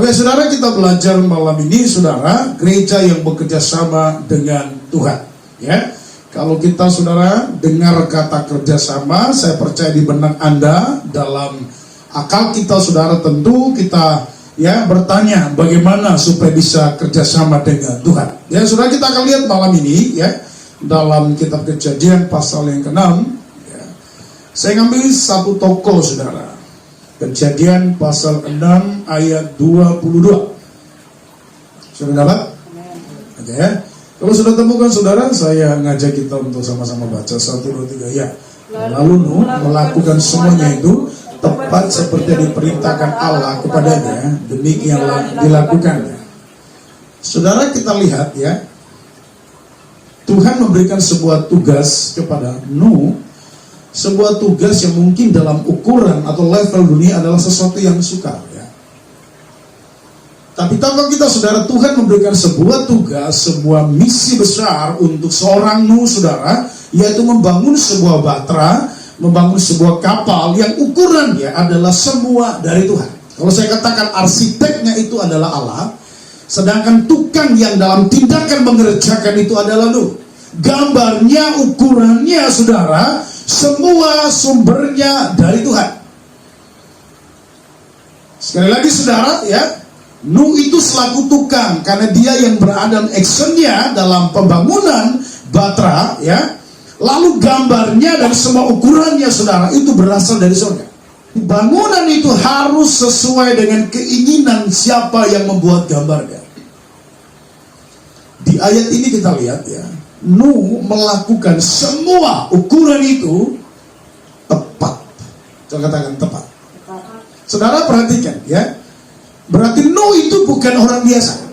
Oke saudara, kita belajar malam ini saudara, gereja yang bekerja sama dengan Tuhan. Ya, kalau kita saudara dengar kata kerjasama, saya percaya di benak Anda, dalam akal kita saudara tentu kita ya bertanya bagaimana supaya bisa kerjasama dengan Tuhan. Ya saudara, kita akan lihat malam ini ya dalam kitab Kejadian pasal yang ke-6. Ya, saya ngambil satu tokoh saudara. Kejadian pasal 6 ayat 22. Sudah dapat? Oke ya. Kalau sudah temukan saudara, saya ngajak kita untuk sama-sama baca 1, 2, 3 ya. Lalu Nuh melakukan semuanya itu tepat seperti yang diperintahkan Allah kepadanya, demikianlah dilakukannya. Saudara, kita lihat ya, Tuhan memberikan sebuah tugas kepada Nuh, sebuah tugas yang mungkin dalam ukuran atau level dunia adalah sesuatu yang sukar ya. Tapi tanpa kita saudara, Tuhan memberikan sebuah tugas, sebuah misi besar untuk seorang Nuh saudara, yaitu membangun sebuah batra, membangun sebuah kapal yang ukurannya adalah semua dari Tuhan. Kalau saya katakan arsiteknya itu adalah Allah, sedangkan tukang yang dalam tindakan mengerjakan itu adalah Nuh. Gambarnya, ukurannya saudara, semua sumbernya dari Tuhan. Sekali lagi saudara ya, Nuh itu selaku tukang, karena dia yang berada actionnya dalam pembangunan batra ya. Lalu gambarnya dan semua ukurannya saudara itu berasal dari surga. Bangunan itu harus sesuai dengan keinginan siapa yang membuat gambarnya. Di ayat ini kita lihat ya, Nuh melakukan semua ukuran itu tepat. Coba katakan tepat. Saudara perhatikan ya, berarti Nuh itu bukan orang biasa.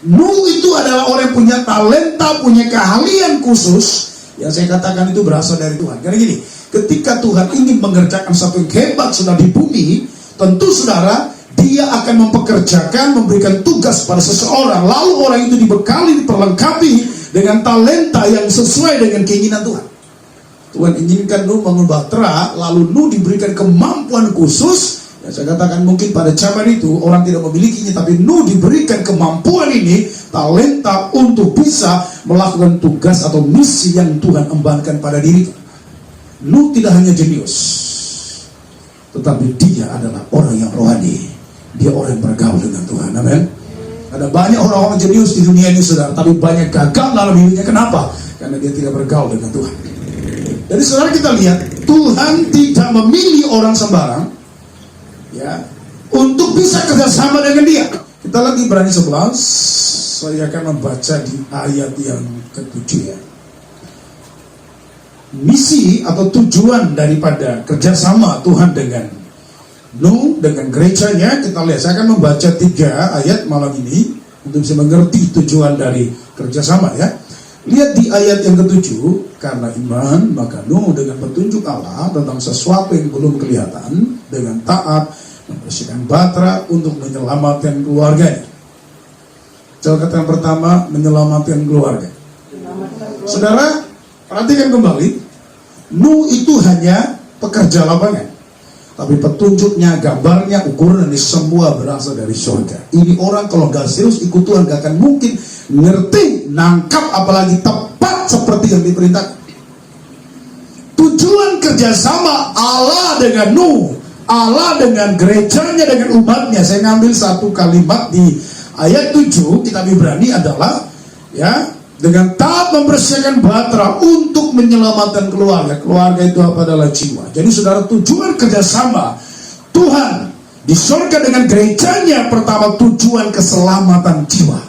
Nuh itu adalah orang yang punya talenta, punya keahlian khusus, yang saya katakan itu berasal dari Tuhan. Karena gini, ketika Tuhan ingin mengerjakan satu yang hebat sudah di bumi, tentu saudara, dia akan mempekerjakan, memberikan tugas pada seseorang, lalu orang itu dibekali, diperlengkapi dengan talenta yang sesuai dengan keinginan Tuhan. Tuhan inginkan Nuh bangun batra, lalu Nuh diberikan kemampuan khusus. Ya, saya katakan mungkin pada zaman itu orang tidak memilikinya, tapi Nuh diberikan kemampuan ini, talenta untuk bisa melakukan tugas atau misi yang Tuhan embankan pada dirinya. Nuh tidak hanya jenius, tetapi dia adalah orang yang rohani. Dia orang yang bergaul dengan Tuhan. Amin. Ada banyak orang-orang jenius di dunia ini saudara, tapi banyak gagal dalam hidupnya. Kenapa? Karena dia tidak bergaul dengan Tuhan. Jadi saudara, kita lihat Tuhan tidak memilih orang sembarang ya untuk bisa kerjasama dengan dia. Kita lagi Ibrani 11. Saya akan membaca di ayat yang ke-7 ya. Misi atau tujuan daripada kerjasama Tuhan dengan Nuh, dengan gerejanya, kita lihat. Saya akan membaca 3 ayat malam ini untuk bisa mengerti tujuan dari kerjasama ya. Lihat di ayat yang ke-7, karena iman maka Nuh dengan petunjuk Allah tentang sesuatu yang belum kelihatan, dengan taat membersihkan batra untuk menyelamatkan keluarganya. Coba kata yang pertama, menyelamatkan keluarga. Saudara, perhatikan kembali, Nuh itu hanya pekerja lapangan, tapi petunjuknya, gambarnya, ukuran ini semua berasal dari surga. Ini orang kalau gak serius ikut Tuhan gak akan mungkin ngerti, nangkap, apalagi tepat seperti yang diperintahkan. Tujuan kerjasama Allah dengan Nuh, Allah dengan gerejanya, dengan umatnya. Saya ngambil satu kalimat di ayat 7 kitab Ibrani adalah ya, dengan taat membersihkan batra untuk menyelamatkan keluarga. Keluarga itu apa? Adalah jiwa. Jadi saudara, tujuan kerjasama Tuhan di surga dengan gerejanya, pertama tujuan keselamatan jiwa.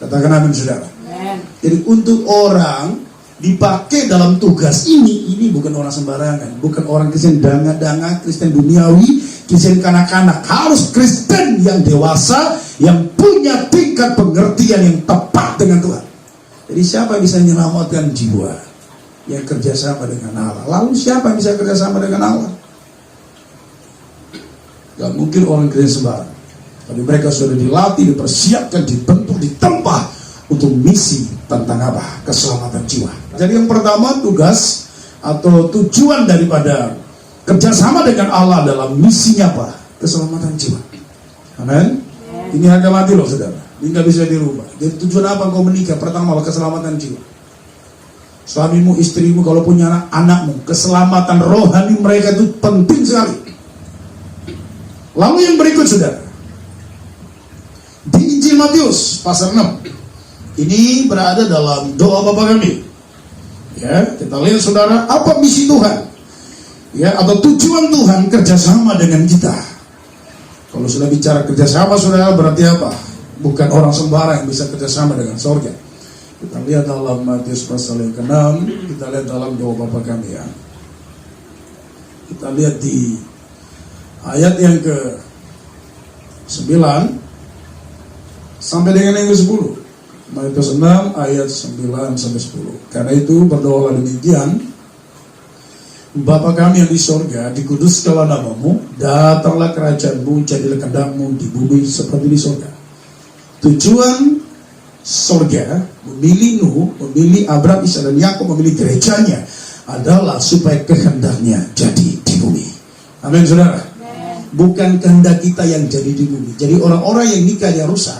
Katakan amin saudara. Amen. Jadi untuk orang dipakai dalam tugas ini bukan orang sembarangan, bukan orang Kristen danga-danga, Kristen duniawi, Kristen kanak-kanak. Harus Kristen yang dewasa, yang punya tingkat pengertian yang tepat dengan Tuhan. Jadi siapa yang bisa menyelamatkan jiwa? Yang kerjasama dengan Allah. Lalu siapa yang bisa kerjasama dengan Allah? Gak mungkin orang Kristen sembarang. Tapi mereka sudah dilatih, dipersiapkan, dibentuk, ditempa untuk misi tentang apa? Keselamatan jiwa. Jadi yang pertama, tugas atau tujuan daripada kerjasama dengan Allah dalam misinya apa? Keselamatan jiwa. Amin. Ini harga mati loh saudara. Ini nggak bisa dirubah. Jadi tujuan apa kau menikah? Pertama keselamatan jiwa. Suamimu, istrimu, kalau punya anak, anakmu, keselamatan rohani mereka itu penting sekali. Lalu yang berikut saudara, di Injil Matius pasal 6, ini berada dalam doa Bapa kami. Ya, kita lihat saudara, apa misi Tuhan? Ya, atau tujuan Tuhan kerjasama dengan kita. Kalau sudah bicara kerjasama saudara, berarti apa? Bukan orang sembarang yang bisa kerjasama dengan sorga. Kita lihat dalam Matius pasal yang ke-6, kita lihat dalam doa Bapa kami ya. Kita lihat di ayat yang ke-9 sampai dengan yang ke-10. Matius 6 ayat 9 sampai 10. Karena itu berdoalah demikian, Bapa kami yang di sorga, dikuduskanlah namamu, datanglah kerajaanmu, jadilah kehendakmu di bumi seperti di sorga. Tujuan sorga memilih Nuh, memilih Abraham, Ishak dan Yakub, memilih gerejanya adalah supaya kehendaknya jadi di bumi. Amin saudara. Bukan kehendak kita yang jadi di bumi. Jadi orang-orang yang nikahnya rusak,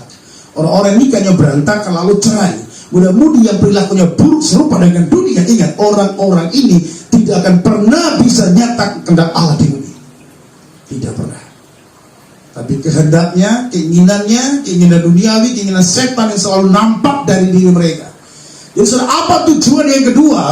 orang-orang yang nikahnya berantakan lalu cerai, mudah-mudi yang perilakunya buruk serupa dengan dunia, ingat orang-orang ini tidak akan pernah bisa nyata kehendak Allah di bumi. Tidak pernah. Tapi kehendaknya, keinginannya, keinginan duniawi, keinginan setan yang selalu nampak dari diri mereka. Jadi saudara, apa tujuan yang kedua?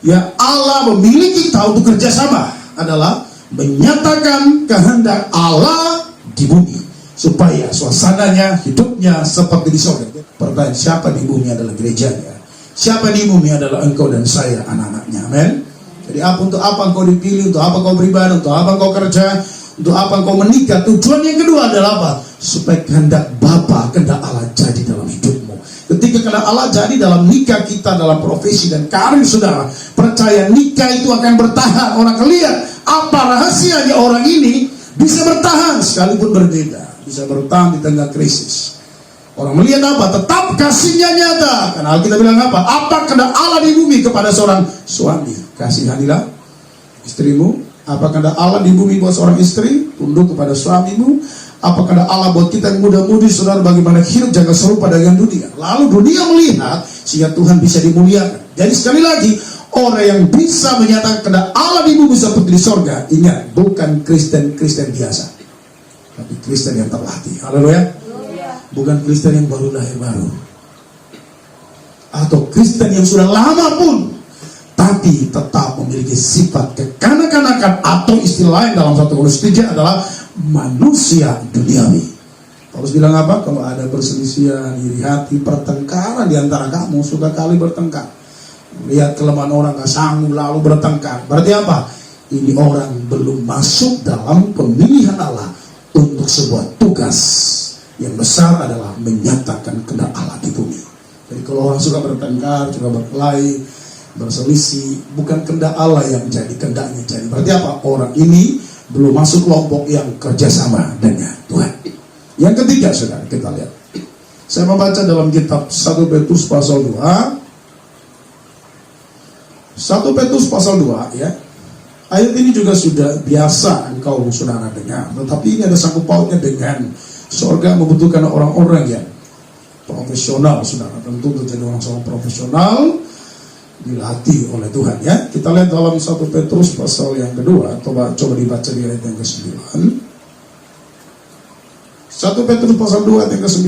Ya, Allah memilih kita untuk kerjasama adalah menyatakan kehendak Allah di bumi, supaya suasananya, hidupnya seperti di sorga. Pertanyaan, siapa di bumi adalah gerejanya? Siapa di bumi adalah engkau dan saya, anak-anaknya. Amin. Jadi untuk apa engkau dipilih, untuk apa engkau beribadah, untuk apa engkau kerja, untuk apa engkau menikah? Tujuan yang kedua adalah apa? Supaya kehendak Bapa, kehendak Allah jadi dalam hidupmu. Ketika kehendak Allah jadi dalam nikah kita, dalam profesi dan karir saudara, percaya nikah itu akan bertahan. Orang lihat apa rahasianya orang ini bisa bertahan sekalipun berbeda, bisa bertahan di tengah krisis. Orang melihat apa? Tetap kasihnya nyata. Karena kita bilang apa? Apa kehendak Allah di bumi kepada seorang suami? Kasihanilah istrimu. Apa kehendak Allah di bumi buat seorang istri? Tunduk kepada suamimu. Apa kehendak Allah buat kita yang muda-mudi saudara, bagaimana hidup jangan serupa dengan dunia. Lalu dunia melihat sehingga Tuhan bisa dimuliakan. Jadi sekali lagi, orang yang bisa menyatakan kehendak Allah di bumi seperti di sorga, ingat, bukan Kristen biasa, tapi Kristen yang terlatih. Haleluya. Bukan Kristen yang baru lahir baru, atau Kristen yang sudah lama pun tapi tetap memiliki sifat kekanak-kanakan, atau istilah lain dalam 1 Korintus 3 adalah manusia duniawi. Paulus bilang apa? Kalau ada perselisihan, iri hati, pertengkaran di antara kamu, suka kali bertengkar. Lihat kelemahan orang gak sanggup lalu bertengkar. Berarti apa? Ini orang belum masuk dalam pemilihan Allah untuk sebuah tugas yang besar adalah menyatakan kehendak Allah di bumi. Jadi kalau orang suka bertengkar, suka berkelahi, berselisih, bukan kehendak Allah yang jadi, kehendaknya jadi. Berarti apa? Orang ini belum masuk kelompok yang kerjasama dengan Tuhan. Yang ketiga saudara, kita lihat. Saya membaca dalam kitab 1 Petrus pasal 2. 1 Petrus pasal 2 ya. Ayat ini juga sudah biasa engkau saudara dengar, tetapi ini ada sangkut pautnya dengan surga membutuhkan orang-orang yang profesional saudara. Tentu menjadi orang seorang profesional dilatih oleh Tuhan ya. Kita lihat dalam 1 Petrus pasal yang kedua, coba dibaca di ayat yang ke-9. 1 Petrus pasal 2 ayat yang ke-9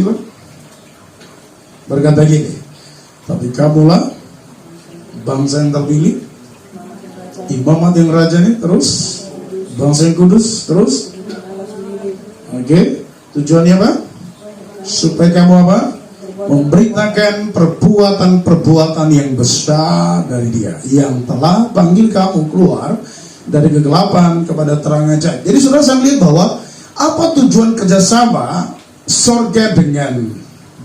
berkata gini, tapi kamulah bangsa yang terpilih, imamat yang rajani, terus bangsa yang kudus, terus tujuannya apa? Supaya kamu apa? Memberitakan perbuatan-perbuatan yang besar dari Dia yang telah panggil kamu keluar dari kegelapan kepada terang ajaib. Jadi saudara, saya melihat bahwa apa tujuan kerjasama sorga dengan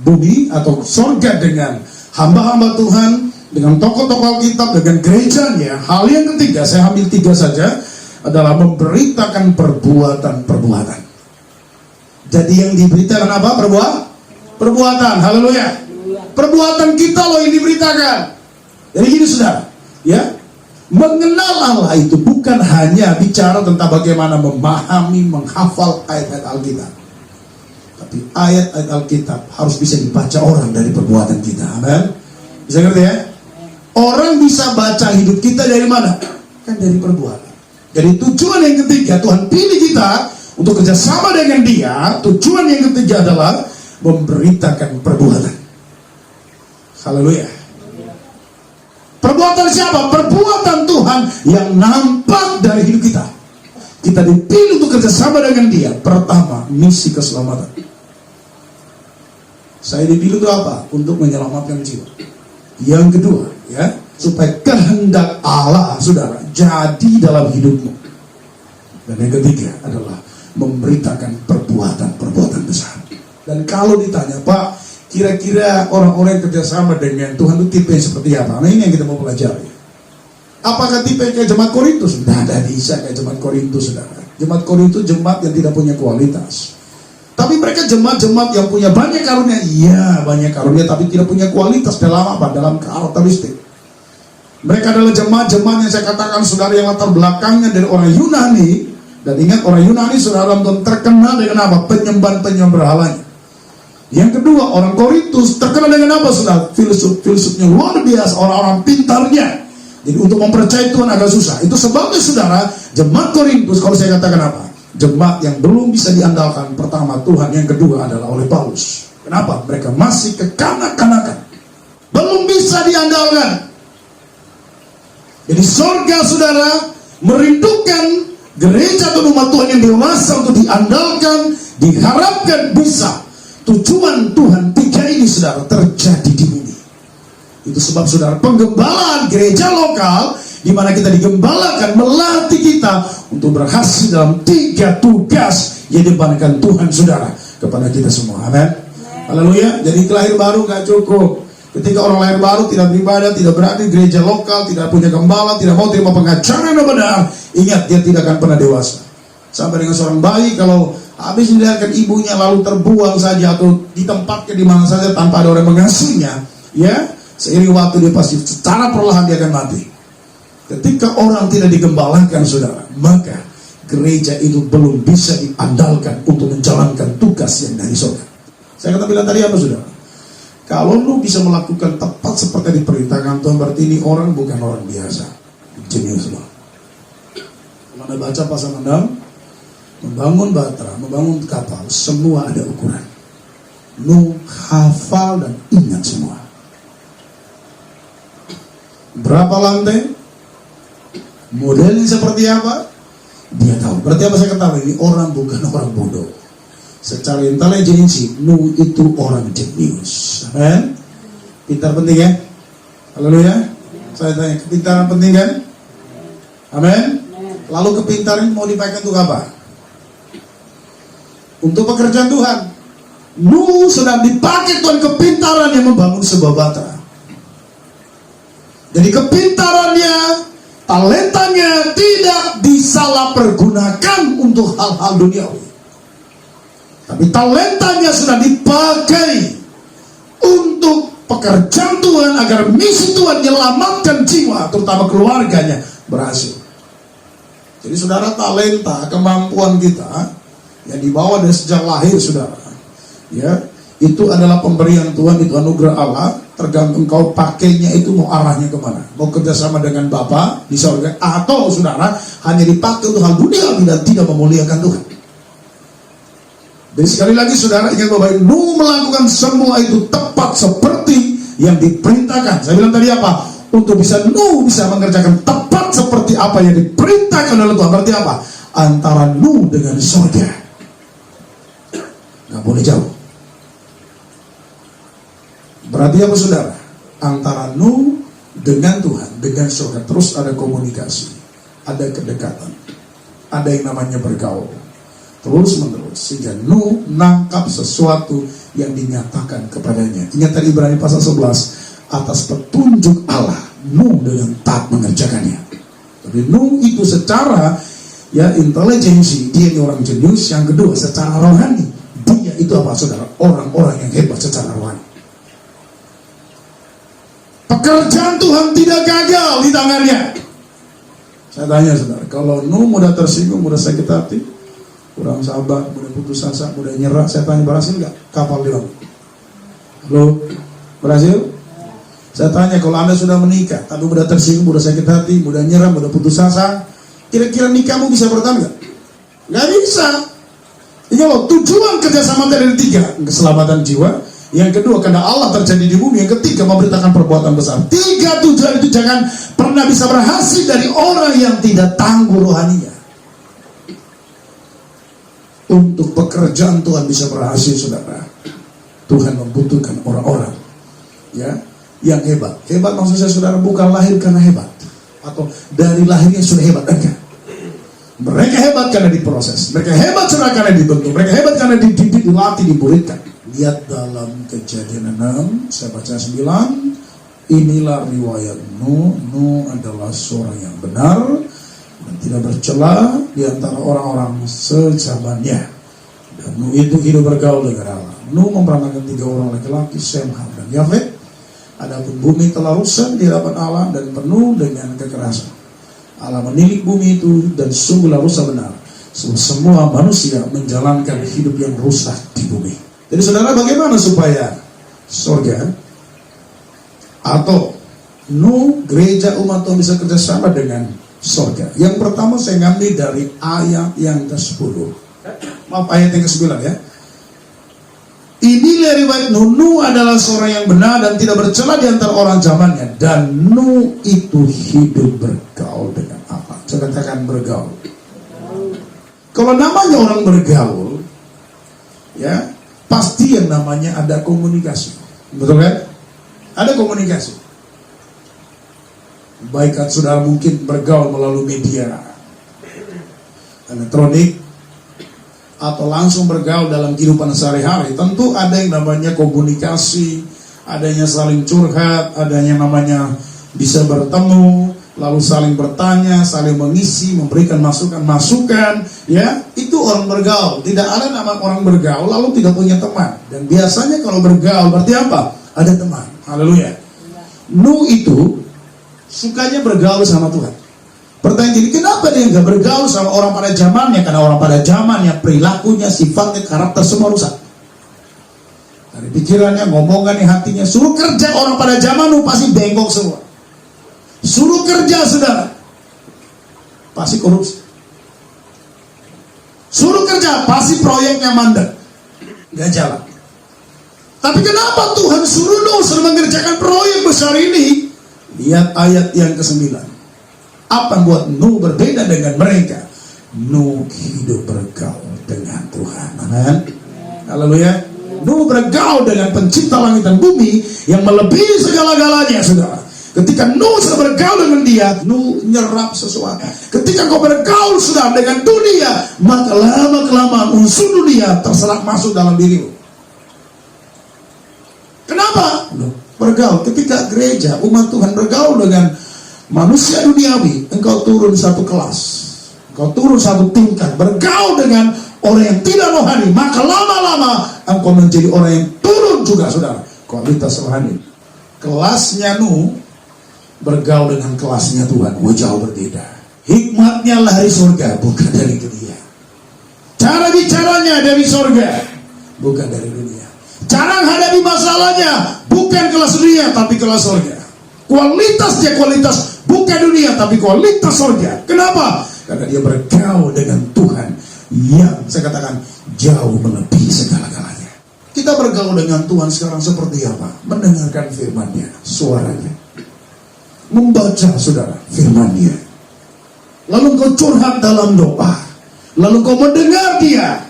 bumi, atau sorga dengan hamba-hamba Tuhan, dengan tokoh-tokoh kitab, dengan gerejanya. Hal yang ketiga, saya ambil 3 saja, adalah memberitakan perbuatan-perbuatan. Jadi yang diberitakan apa? Perbuatan. Haleluya. Perbuatan kita loh yang diberitakan. Jadi gini saudara, ya, mengenal Allah itu bukan hanya bicara tentang bagaimana memahami, menghafal ayat-ayat Alkitab, tapi Tapi ayat-ayat Alkitab harus bisa dibaca orang dari perbuatan kita. Amin. Bisa ngerti ya? Orang bisa baca hidup kita dari mana? Kan dari perbuatan. Jadi tujuan yang ketiga, Tuhan pilih kita untuk kerjasama dengan Dia. Tujuan yang ketiga adalah memberitakan perbuatan. Haleluya. Perbuatan siapa? Perbuatan Tuhan yang nampak dari hidup kita. Kita dipilih untuk kerjasama dengan Dia. Pertama, misi keselamatan. Saya dipilih untuk apa? Untuk menyelamatkan jiwa. Yang kedua, ya, supaya kehendak Allah, saudara, jadi dalam hidupmu. Dan yang ketiga adalah memberitakan perbuatan-perbuatan besar. Dan kalau ditanya, Pak, kira-kira orang-orang yang kerjasama dengan Tuhan itu tipe seperti apa? Nah, ini yang kita mau pelajari. Apakah tipe kayak jemaat Korintus? Tidak ada bisa kayak jemaat Korintus, saudara. Jemaat Korintus jemaat yang tidak punya kualitas. Tapi mereka jemaat-jemaat yang punya banyak karunia. Iya, banyak karunia, tapi tidak punya kualitas dalam apa? Dalam karakteristik. Mereka adalah jemaat-jemaat yang saya katakan, saudara, yang latar belakangnya dari orang Yunani. Dan ingat, orang Yunani, saudara, terkenal dengan apa? Penyembahan berhalanya. Yang kedua, orang Korintus terkenal dengan apa, saudara? Filsufnya luar biasa, orang-orang pintarnya. Jadi untuk mempercayai Tuhan agak susah. Itu sebabnya, saudara, jemaat Korintus, kalau saya katakan apa? Jemaat yang belum bisa diandalkan. Pertama Tuhan, yang kedua adalah oleh Paulus. Kenapa? Mereka masih kekanak-kanakan, belum bisa diandalkan. Jadi sorga, saudara, merindukan gereja atau umat Tuhan yang dewasa untuk diandalkan, diharapkan bisa. Tujuan Tuhan tiga ini, saudara, terjadi di bumi. Itu sebab, saudara, penggembalaan gereja lokal di mana kita digembalakan, melatih kita untuk berhasil dalam tiga tugas yang dipanahkan Tuhan, saudara, kepada kita semua. Amin. Haleluya. Jadi lahir baru gak cukup. Ketika orang lahir baru tidak beribadah, tidak berada di gereja lokal, tidak punya gembala, tidak mau terima pengajaran yang benar, ingat, dia tidak akan pernah dewasa. Sampai dengan seorang bayi, kalau habis dilahirkan ibunya lalu terbuang saja atau ditempatkan di mana saja tanpa ada orang mengasuhnya, ya, seiring waktu dia pasti secara perlahan dia akan mati. Ketika orang tidak digembalakan, saudara, maka gereja itu belum bisa diandalkan untuk menjalankan tugas yang dari surga. Saya kata bilang tadi apa, saudara? Kalau lu bisa melakukan tepat seperti yang diperintahkan Tuhan, berarti ini orang bukan orang biasa, jenius loh. Mana baca pasal 6, membangun batra, membangun kapal, semua ada ukuran. Lu hafal dan ingat semua. Berapa lantai? Modelnya seperti apa? Dia tahu. Berarti apa saya ketahui? Ini orang bukan orang bodoh. Secara intelijensi, nu itu orang jenius. Amen. Pintar penting ya? Haleluya. Saya tanya, kepintaran penting kan? Amin. Lalu kepintaran mau dipakai untuk apa? Untuk pekerjaan Tuhan. Nu sedang dipakai Tuhan, kepintaran yang membangun sebuah batra. Jadi kepintarannya, talentanya tidak disalahpergunakan untuk hal-hal duniawi. Tapi talentanya sudah dipakai untuk pekerjaan Tuhan, agar misi Tuhan menyelamatkan jiwa, terutama keluarganya, berhasil. Jadi saudara, talenta, kemampuan kita yang dibawa dari sejak lahir, saudara, ya, itu adalah pemberian Tuhan, itu anugerah Allah. Tergantung kau pakainya itu mau arahnya kemana. Mau kerjasama dengan Bapa di surga, atau saudara hanya dipakai untuk hal dunia dan tidak memuliakan Tuhan. Dan sekali lagi, saudara, ingat bahwa nu melakukan semua itu tepat seperti yang diperintahkan. Saya bilang tadi apa? Untuk bisa nu bisa mengerjakan tepat seperti apa yang diperintahkan oleh Tuhan. Berarti apa? Antara nu dengan surga nggak boleh jauh. Berarti apa, saudara? Antara nu dengan Tuhan, dengan surga, terus ada komunikasi, ada kedekatan, ada yang namanya bergaul terus menerus, sehingga nu nangkap sesuatu yang dinyatakan kepadanya. Ingat tadi Ibrani pasal 11, atas petunjuk Allah nu dengan taat mengerjakannya. Tapi nu itu secara ya intelijensi, dia ini orang jenius. Yang kedua, secara rohani, dia itu apa, saudara? Orang-orang yang hebat secara rohani. Pekerjaan Tuhan tidak gagal di tangannya. Saya tanya, saudara, kalau nu mudah tersinggung, mudah sakit hati, kurang sabar, mudah putus asa, mudah nyerah. Saya tanya, berhasil nggak kapal di laut? Halo, berhasil? Saya tanya, kalau Anda sudah menikah, tapi mudah tersinggung, mudah sakit hati, mudah nyerah, mudah putus asa, kira-kira nikahmu bisa bertahan nggak? Nggak bisa. Ini loh, tujuan kerjasama dari 3, keselamatan jiwa. Yang kedua, karena Allah terjadi di bumi. Yang ketiga, memberitakan perbuatan besar. 3 tujuan itu jangan pernah bisa berhasil dari orang yang tidak tangguh rohaninya. Untuk pekerjaan Tuhan bisa berhasil, saudara, Tuhan membutuhkan orang-orang ya yang hebat. Hebat maksud saya, saudara, bukan lahir karena hebat atau dari lahirnya sudah hebat, enggak. Mereka hebat karena diproses. Mereka hebat karena dibentuk. Mereka hebat karena dididik, dilatih, dimuridkan. Lihat dalam Kejadian 6, saya baca 9. Inilah riwayat Nuh. Nuh adalah seorang yang benar dan tidak bercela di antara orang-orang sezamannya. Dan Nuh itu hidup bergaul dengan Allah. Nuh memperankan 3 orang laki-laki, Sem, Ham, dan Yafet. Adapun bumi telah rusak di hadapan Allah dan penuh dengan kekerasan. Allah menilik bumi itu dan sungguhlah rusak benar. Semua manusia menjalankan hidup yang rusak di bumi. Jadi saudara, bagaimana supaya surga atau Nuh, gereja umat Tuhan bisa kerjasama dengan surga? Yang pertama saya ngambil dari ayat yang ke-10. Maaf, ayat yang ke-9 ya. Inilah riwayat Nuh. Nuh adalah seorang yang benar dan tidak bercela di antara orang zamannya. Dan Nuh itu hidup bergaul dengan apa? Saya katakan bergaul. Kalau namanya orang bergaul, ya pasti yang namanya ada komunikasi. Betul kan? Ada komunikasi. Baik kan saudara mungkin bergaul melalui media elektronik atau langsung bergaul dalam kehidupan sehari-hari. Tentu ada yang namanya komunikasi, adanya saling curhat, adanya namanya bisa bertemu, lalu saling bertanya, saling mengisi, memberikan masukan-masukan, ya, itu orang bergaul. Tidak ada nama orang bergaul lalu tidak punya teman. Dan biasanya kalau bergaul berarti apa? Ada teman. Haleluya. Nuh itu sukanya bergaul sama Tuhan. Pertanyaan jadi, kenapa dia nggak bergaul sama orang pada zamannya? Karena orang pada zamannya perilakunya, sifatnya, karakter semua rusak. Dari pikirannya, ngomongannya, hatinya. Suruh kerja orang pada zaman Nuh pasti bengkok semua. Suruh kerja saudara, pasti korupsi. Suruh kerja, pasti proyeknya mandek, nggak jalan. Tapi kenapa Tuhan suruh Nuh mengerjakan proyek besar ini? Lihat ayat yang ke-9. Apa yang buat Nuh berbeda dengan mereka? Nuh hidup bergaul dengan Tuhan. Amin. Haleluya. Nuh bergaul dengan pencipta langit dan bumi yang melebihi segala-galanya, saudara. Ketika Nuh sudah bergaul dengan dia, Nuh nyerap sesuatu. Ketika kau bergaul sudah dengan dunia, maka lama-kelamaan unsur dunia terserap masuk dalam dirimu. Kenapa? Nuh bergaul. Ketika gereja, umat Tuhan bergaul dengan manusia duniawi, engkau turun satu kelas, engkau turun satu tingkat. Bergaul dengan orang yang tidak rohani, maka lama-lama engkau menjadi orang yang turun juga, saudara. Kualitas rohani. Kelasnya Nuh bergaul dengan kelasnya Tuhan, jauh berbeda. Hikmatnya dari surga, bukan dari dunia. Cara bicaranya dari surga, bukan dari dunia. Cara menghadapi masalahnya bukan kelas dunia, tapi kelas surga. Kualitasnya kualitas bukan dunia, tapi kualitas surga. Kenapa? Karena dia bergaul dengan Tuhan yang saya katakan jauh melebihi segala-galanya. Kita bergaul dengan Tuhan sekarang seperti apa? Mendengarkan firman-Nya, suaranya. Membaca, saudara, firman-Nya. Lalu kau curhat dalam doa. Lalu kau mendengar dia.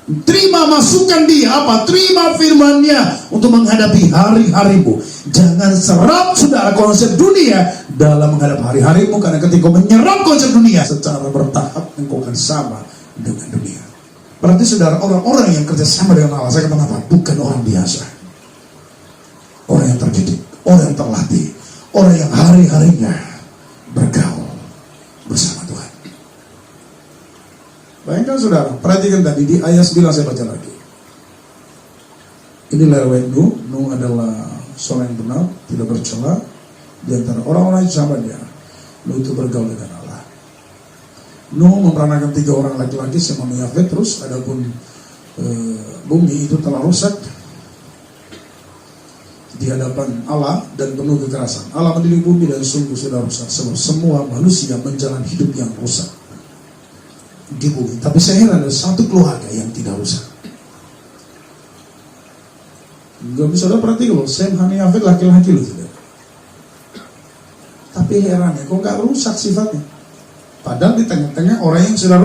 Terima masukan dia, apa? Terima firman-Nya untuk menghadapi hari-harimu. Jangan serap, saudara, konsep dunia dalam menghadapi hari-harimu. Karena ketika kau menyerap konsep dunia secara bertahap, engkau akan sama dengan dunia. Berarti saudara, orang-orang yang kerja sama dengan Allah, saya katakan apa? Bukan orang biasa. Orang yang terdidik, orang yang terlatih, orang yang hari-harinya bergaul bersama Tuhan. Bayangkan saudara, perhatikan tadi di ayat 9 saya baca lagi. Ini lewat Nuh. Nuh adalah seorang yang benar, tidak bercela di antara orang-orang yang sama dia. Nuh itu bergaul dengan Allah. Nuh memperanakan 3 orang laki-laki sama Yafet. Terus adapun bumi itu telah rusak di hadapan Allah dan penuh kekerasan. Allah mendidik bumi dan sungguh sudah rusak, sebab semua manusia menjalani hidup yang rusak di bumi. Tapi saya heran ada satu keluarga yang tidak rusak. Gak bisa udah perhati loh, Sem, Ham, Yafet laki-laki loh tidak. Tapi heran ya, kok gak rusak sifatnya? Padahal di tengah-tengah orang yang sudah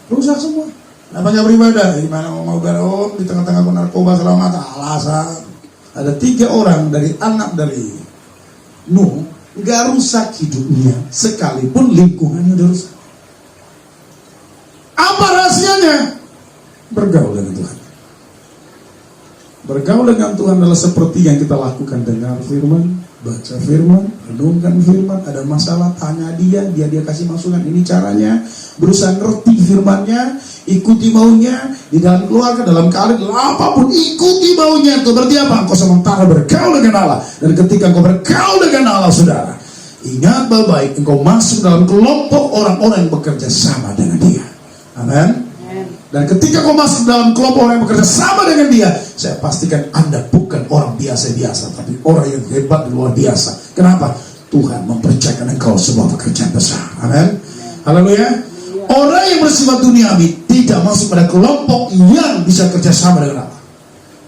rusak semua. Kenapa gak beribadah? Gimana mau beribadah? Di tengah-tengah aku narkoba selama alasan. Ada 3 orang dari anak dari Nuh gak rusak hidupnya, sekalipun lingkungannya udah rusak. Apa rahasianya? Bergaul dengan Tuhan. Bergaul dengan Tuhan adalah seperti yang kita lakukan, dengar firman, baca firman, renungkan firman. Ada masalah, tanya dia kasih masukan. Ini caranya, berusaha ngerti firmannya, ikuti maunya di dalam keluarga, dalam karir, dalam apapun, ikuti maunya. Itu berarti apa? Engkau sementara bergaul dengan Allah. Dan ketika engkau bergaul dengan Allah, saudara, ingat baik-baik, engkau masuk dalam kelompok orang-orang yang bekerja sama dengan dia. Amin. Dan ketika kau masuk dalam kelompok orang yang bekerja sama dengan dia, saya pastikan Anda bukan orang biasa-biasa, tapi orang yang hebat luar biasa. Kenapa? Tuhan mempercayakan engkau sebuah pekerjaan besar. Amin. Haleluya. Orang yang bersifat duniawi tidak masuk pada kelompok yang bisa kerjasama dengan Allah.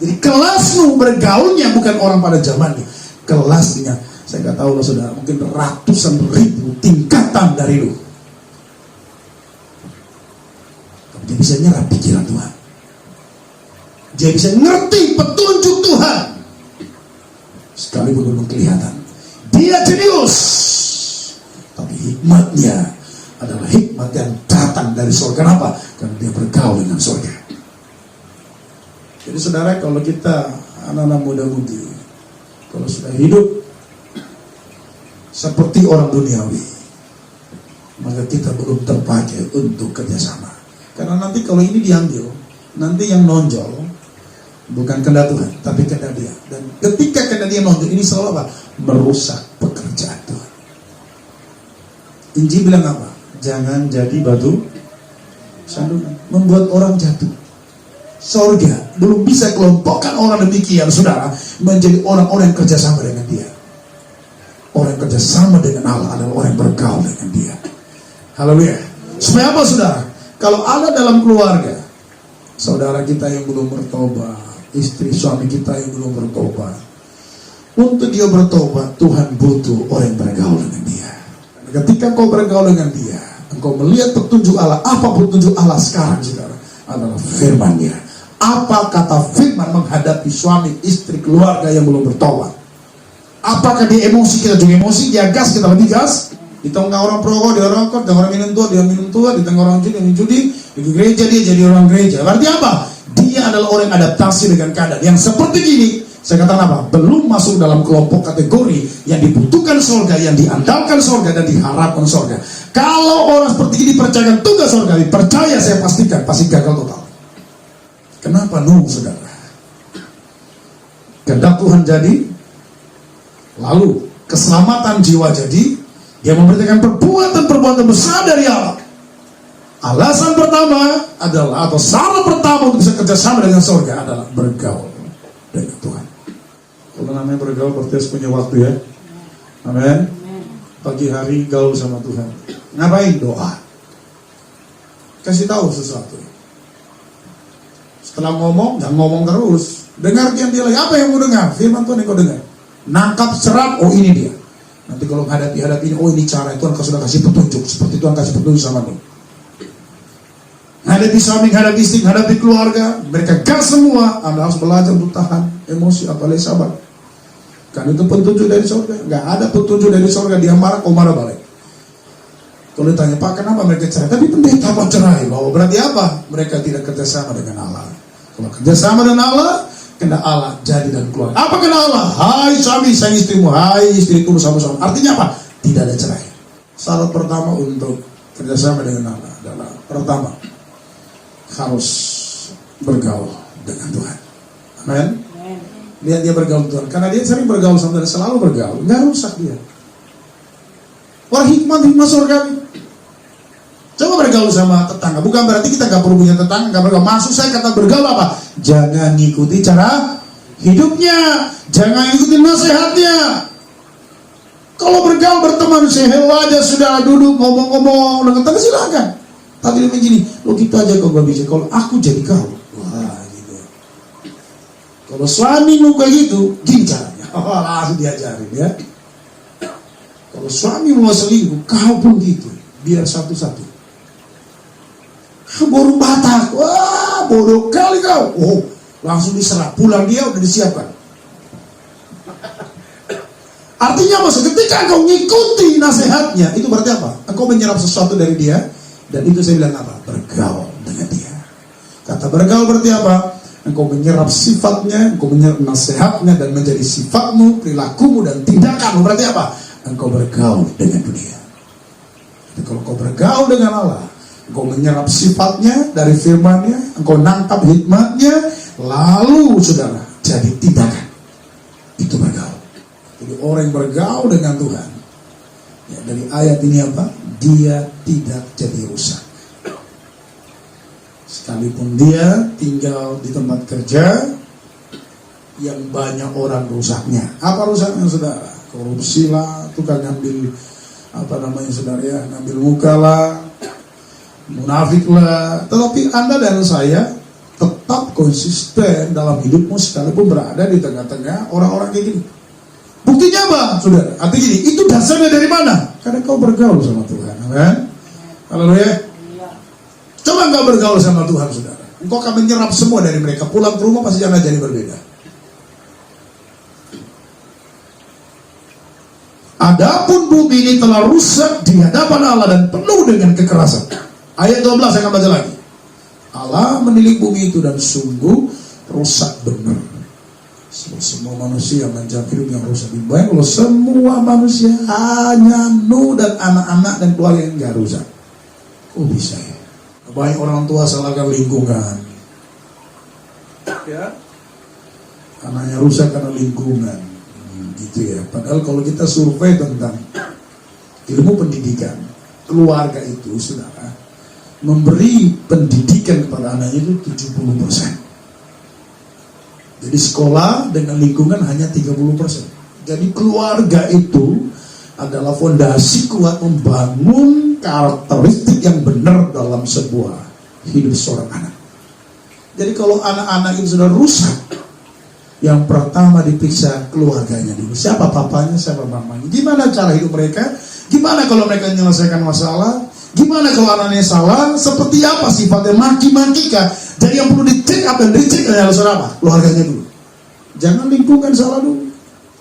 Jadi kelasmu bergaulnya bukan orang pada zamannya. Kelasnya, saya nggak tahu loh saudara, mungkin ratusan ribu tingkatan dari lu. Dia bisa nyerap pikiran Tuhan. Dia bisa ngerti petunjuk Tuhan, sekalipun belum kelihatan. Dia jenius, tapi hikmatnya adalah hikmat yang datang dari surga. Kenapa? Karena dia bergaul dengan surga. Jadi saudara, kalau kita anak-anak muda-mudi, kalau sudah hidup seperti orang duniawi, maka kita belum terpakai untuk kerjasama. Karena nanti kalau ini diambil, nanti yang nonjol bukan kehendak Tuhan, tapi kehendak dia. Dan ketika kehendak dia nonjol, ini selalu apa? Merusak pekerjaan Tuhan. Injil bilang apa? Jangan jadi batu sandungan, membuat orang jatuh. Sorga belum bisa kelompokkan orang demikian, saudara, menjadi orang-orang yang kerjasama dengan dia. Orang yang kerjasama dengan Allah adalah orang yang bergaul dengan dia. Haleluya. Supaya apa, saudara? Kalau ada dalam keluarga, saudara kita yang belum bertobat, istri suami kita yang belum bertobat, untuk dia bertobat, Tuhan butuh orang yang bergaul dengan dia. Ketika kau bergaul dengan dia, engkau melihat petunjuk Allah. Apa petunjuk Allah sekarang, saudara? Adalah firman-Nya. Apa kata firman menghadapi suami, istri, keluarga yang belum bertobat? Apakah dia emosi, kita juga emosi, dia gas, kita lebih gas? Di tengah orang perokok, dia rokok, di tengah orang minum tua, di tengah orang judi, di gereja dia jadi orang gereja. Berarti apa? Dia adalah orang yang adaptasi dengan keadaan. Yang seperti ini, saya katakan apa? Belum masuk dalam kelompok kategori yang dibutuhkan surga, yang diandalkan surga, dan diharapkan surga. Kalau orang seperti ini percayakan tugas surga, percaya saya pastikan, pasti gagal total. Kenapa? Saudara. Kehendak Tuhan jadi, lalu keselamatan jiwa jadi, dia memberitakan perbuatan-perbuatan besar dari Allah. Alasan pertama adalah, atau syarat pertama untuk bisa kerjasama dengan surga adalah bergaul dengan Tuhan. Kalau namanya bergaul berarti harus punya waktu ya. Amin. Pagi hari gaul sama Tuhan. Ngapain? Doa. Kasih tahu sesuatu. Setelah ngomong, jangan ngomong terus. Dengar yang dia lagi. Apa yang mau dengar? Firman Tuhan yang kau dengar. Nangkap, serap, oh ini dia. Nanti kalau hadapi ini, oh ini cara, Tuhan kau sudah kasih petunjuk. Seperti Tuhan kasih petunjuk sama lu. Hadapi suami, hadapi istri, hadapi keluarga, mereka gas semua. Anda harus belajar untuk tahan emosi, apalagi sabar. Kan itu petunjuk dari surga. Gak ada petunjuk dari surga, dia marah, kau marah balik. Kalau ditanya, Pak kenapa mereka cerai? Tapi pendeta mau cerai, bahwa berarti apa? Mereka tidak kerjasama dengan Allah. Kalau kerjasama dengan Allah, kena Allah jadi dan keluar. Apa kena Allah? Hai suami, sayang istrimu. Hai istriku, sama-sama. Artinya apa? Tidak ada cerai. Syarat pertama untuk kerjasama dengan Allah adalah, pertama, harus bergaul dengan Tuhan. Amin. Lihat dia bergaul dengan Tuhan. Karena dia sering bergaul sama Tuhan, selalu bergaul. Nggak rusak dia. Orang hikmat surgawi. Coba bergaul bergaul sama tetangga. Bukan berarti kita nggak perlu punya tetangga, nggak bergaul. Maksud saya kata bergaul apa? Jangan ngikuti cara hidupnya, jangan ikuti nasihatnya. Kalau bergaul berteman, sehat aja sudah duduk ngomong-ngomong dengan tetangga silakan. Tapi dia begini, lo gitu aja kok gak bisa. Kalau aku jadi kau, wah gitu. Kalau suami lu kayak gitu, gini caranya. Langsung diajarin ya. Kalau suami mau selingkuh, kau pun gitu. Biar satu-satu. Borong Batak, wah bodoh kali kau. Oh, langsung diserap. Pulang dia udah disiapkan. Artinya apa? Ketika engkau ngikuti nasihatnya, itu berarti apa? Engkau menyerap sesuatu dari dia. Dan itu saya bilang apa? Bergaul dengan dia. Kata bergaul berarti apa? Engkau menyerap sifatnya, engkau menyerap nasihatnya, dan menjadi sifatmu, perilakumu, dan tindakanmu. Berarti apa? Engkau bergaul dengan dunia. Jadi kalau engkau bergaul dengan Allah, engkau menyerap sifatnya dari firman-Nya, engkau nangkap hikmatnya, lalu saudara, jadi tindakan. Itu bergaul. Jadi orang yang bergaul dengan Tuhan, ya, dari ayat ini apa? Dia tidak jadi rusak. Sekalipun dia tinggal di tempat kerja yang banyak orang rusaknya. Apa rusaknya saudara? Korupsi lah, tukang ngambil saudara ya, ngambil muka lah, munafik lah. Tetapi Anda dan saya tetap konsisten dalam hidupmu sekalipun berada di tengah-tengah orang-orang kayak gini. Buktinya apa, saudara? Artinya gini, itu dasarnya dari mana? Karena kau bergaul sama Tuhan, kan? Haleluya. Coba engkau bergaul sama Tuhan, saudara. Engkau akan menyerap semua dari mereka. Pulang ke rumah pasti jangan jadi berbeda. Adapun bumi ini telah rusak di hadapan Allah dan penuh dengan kekerasan. Ayat 12 saya akan baca lagi. Allah menilik bumi itu dan sungguh rusak benar. Semua manusia menjadi hidup yang rusak. Baik kalau semua manusia hanya Nuh dan anak-anak dan keluarga yang gak rusak. Kok bisa ya? Banyak orang tua salahkan lingkungan. Ya, anaknya rusak karena lingkungan. Gitu ya. Padahal kalau kita survei tentang ilmu pendidikan, keluarga itu saudara memberi pendidikan kepada anaknya itu 70%. Jadi sekolah dengan lingkungan hanya 30%. Jadi keluarga itu adalah fondasi kuat membangun karakteristik yang benar dalam sebuah hidup seorang anak. Jadi kalau anak-anak itu sudah rusak, yang pertama diperiksa keluarganya dulu. Siapa papanya, siapa mamanya. Gimana cara hidup mereka? Gimana kalau mereka menyelesaikan masalah? Gimana kalau anaknya salah? Seperti apa sifatnya? Maki-maki kah? Jadi yang perlu dicek apa? Dicek adalah apa? Keluarganya dulu. Jangan lingkungan salah dulu.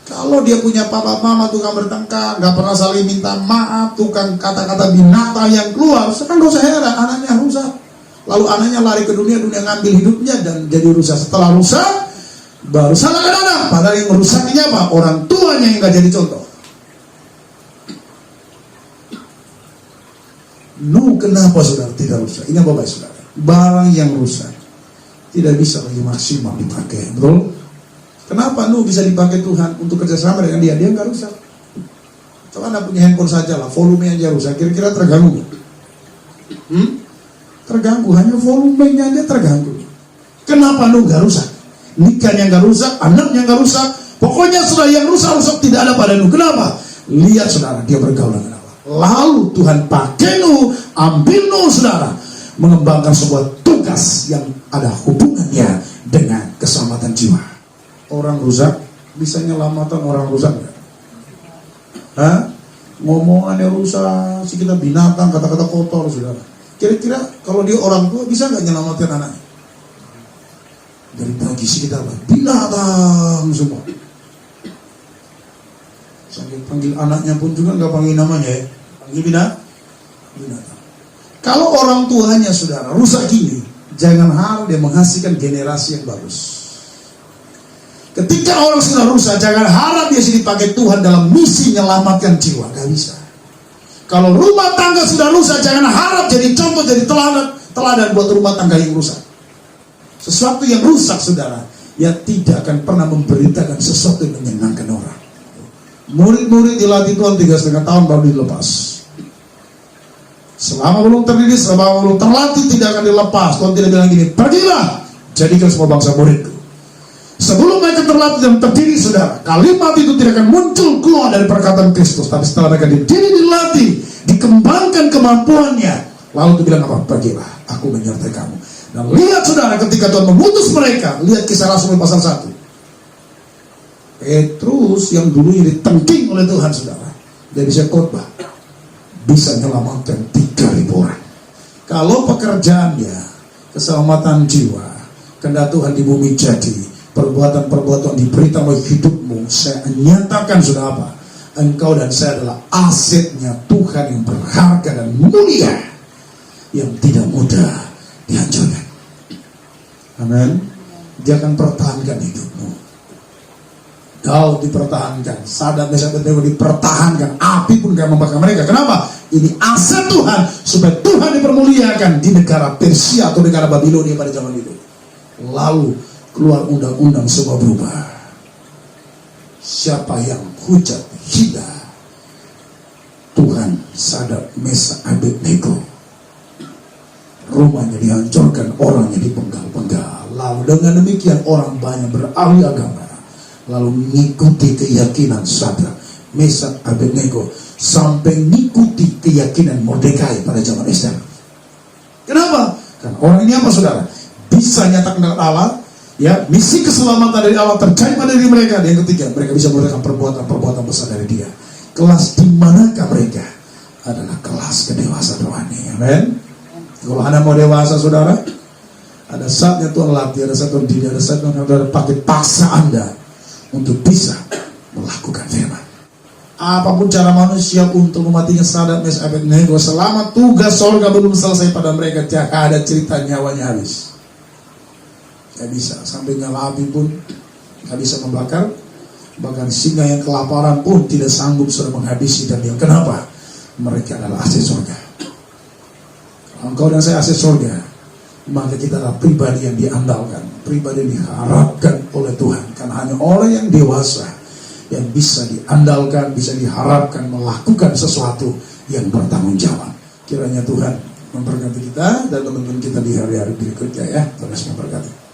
Kalau dia punya papa mama tukang bertengkar, gak pernah saling minta maaf, tukang kata-kata binatang yang keluar, sekarang gak usah heran anaknya rusak. Lalu anaknya lari ke dunia ngambil hidupnya dan jadi rusak. Setelah rusak, baru salahkan anak. Padahal yang merusaknya apa? Orang tuanya yang gak jadi contoh. Nuh kenapa saudara tidak rusak? Ini apa baik saudara? Barang yang rusak tidak bisa lagi maksimal dipakai, betul? Kenapa Nuh bisa dipakai Tuhan untuk kerjasama dengan dia? Dia nggak rusak. Coba Anda punya handphone saja lah, volumenya aja rusak, kira-kira terganggu? Terganggu, hanya volumenya aja terganggu. Kenapa Nuh nggak rusak? Nikahnya nggak rusak, anaknya nggak rusak. Pokoknya sudah yang rusak tidak ada pada Nuh. Kenapa? Lihat saudara, dia bergaul dengan Allah. Lalu Tuhan pakai Nuh, ambil Nuh saudara, mengembangkan sebuah tugas yang ada hubungannya dengan keselamatan jiwa. Orang rusak bisa nyelamatan orang rusak nggak? Hah? Ngomongannya rusak, sih kita binatang, kata-kata kotor saudara. Kira-kira kalau dia orang tua bisa nggak nyelamatin anaknya? Dari pagi sih kita binatang semua. Sambil panggil anaknya pun juga nggak panggil namanya ya, panggil binatang. Kalau orang tuanya saudara rusak gini, jangan harap dia menghasilkan generasi yang bagus. Ketika orang sudah rusak, jangan harap dia dipakai Tuhan dalam misi menyelamatkan jiwa, gak bisa. Kalau rumah tangga sudah rusak, jangan harap jadi contoh, jadi teladan buat rumah tangga yang rusak. Sesuatu yang rusak saudara, ya tidak akan pernah memberitakan sesuatu yang menyenangkan orang. Murid-murid dilatih Tuhan 3,5 tahun baru dilepas. Selama belum terdidik, selama belum terlatih, tidak akan dilepas. Tuhan tidak bilang gini, pergilah, jadikan semua bangsa muridku. Sebelum mereka terlatih dan terdidik, saudara, kalimat itu tidak akan muncul keluar dari perkataan Kristus. Tapi setelah mereka dididik, dilatih, dikembangkan kemampuannya, lalu itu bilang apa? Pergilah, aku menyertai kamu. Dan lihat saudara, ketika Tuhan memutus mereka, lihat Kisah Rasul pasal 1. Petrus yang dulunya ditengking oleh Tuhan, saudara, dia bisa khotbah, bisa menyelamatkan 3.000 orang. Kalau pekerjaannya keselamatan jiwa, kehendak Tuhan di bumi jadi, perbuatan-perbuatan diberitahu hidupmu, saya nyatakan sudah apa? Engkau dan saya adalah asetnya Tuhan yang berharga dan mulia, yang tidak mudah dihancurkan. Amin. Dia akan pertahankan hidupmu. Daud dipertahankan, Sadat, Mesak, Abednego dipertahankan, api pun gak membakar mereka. Kenapa? Ini aset Tuhan, supaya Tuhan dipermuliakan di negara Persia atau negara Babilonia pada zaman itu. Lalu keluar undang-undang, semua berubah. Siapa yang hujat, hina Tuhan, Sadat, Mesak, Abednego, rumahnya dihancurkan, orangnya dipenggal-penggal. Lalu dengan demikian orang banyak beralih agama, lalu mengikuti keyakinan Sadat, Mesak, Abednego, sampai mengikuti keyakinan Mordekai pada zaman Ester. Kenapa? Karena orang ini apa, saudara? Bisa nyatakan dengan Allah, ya, misi keselamatan dari Allah terjadi pada diri mereka. Dan yang ketiga, mereka bisa melakukan perbuatan-perbuatan besar dari Dia. Kelas di manakah mereka? Adalah kelas kedewasaan rohani. Amin. Kalau Anda mau dewasa, saudara, ada saatnya Tuhan latih, ada saat Tuhan didik, ada saat Tuhan pakai paksa Anda untuk bisa melakukan firman. Apapun cara manusia untuk mematikan Sadat, Mesak, Abednego, selama tugas sorga belum selesai pada mereka, tidak ada cerita nyawanya habis. Gak bisa, sampai nyala api pun gak bisa membakar. Bahkan singa yang kelaparan pun tidak sanggup sudah menghabisi dan yang kenapa? Mereka adalah aset sorga. Engkau dan saya aset sorga, maka kita adalah pribadi yang diandalkan, pribadi yang diharapkan oleh Tuhan. Karena hanya orang yang dewasa yang bisa diandalkan, bisa diharapkan melakukan sesuatu yang bertanggung jawab. Kiranya Tuhan memberkati kita dan teman-teman kita di hari-hari berikutnya, ya. Terus memberkati.